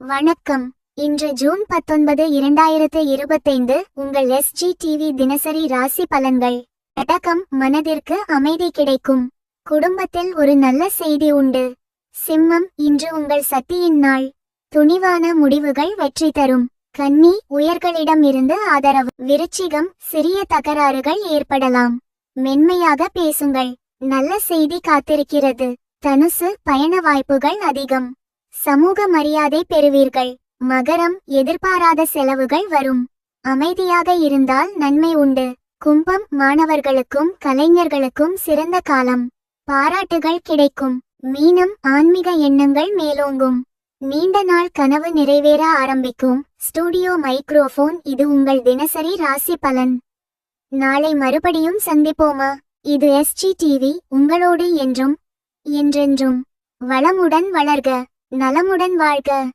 வணக்கம். இன்று ஜூன் 19, 2025. உங்கள் SG டிவி தினசரி ராசி பலன்கள். அடக்கம், மனதிற்கு அமைதி கிடைக்கும். குடும்பத்தில் ஒரு நல்ல செய்தி உண்டு. சிம்மம், இன்று உங்கள் சக்தியின் நாள். துணிவான முடிவுகள் வெற்றி தரும். கன்னி, உயர்களிடம் இருந்து ஆதரவு. விருச்சிகம், சிறிய தகராறுகள் ஏற்படலாம். மென்மையாக பேசுங்கள். நல்ல செய்தி காத்திருக்கிறது. தனுசு, பயண வாய்ப்புகள் அதிகம். சமூக மரியாதை பெறுவீர்கள். மகரம், எதிர்பாராத செலவுகள் வரும். அமைதியாக இருந்தால் நன்மை உண்டு. கும்பம், மாணவர்களுக்கும் கலைஞர்களுக்கும் சிறந்த காலம். பாராட்டுகள் கிடைக்கும். மீனம், ஆன்மீக எண்ணங்கள் மேலோங்கும். நீண்ட நாள் கனவு நிறைவேற ஆரம்பிக்கும். Studio microphone. இது உங்கள் தினசரி ராசி பலன். நாளை மறுபடியும் சந்திப்போமா? இது SG டிவி, உங்களோடு என்றும் என்றென்றும். வளமுடன் வளர்க, நலமுடன் வாழ்க.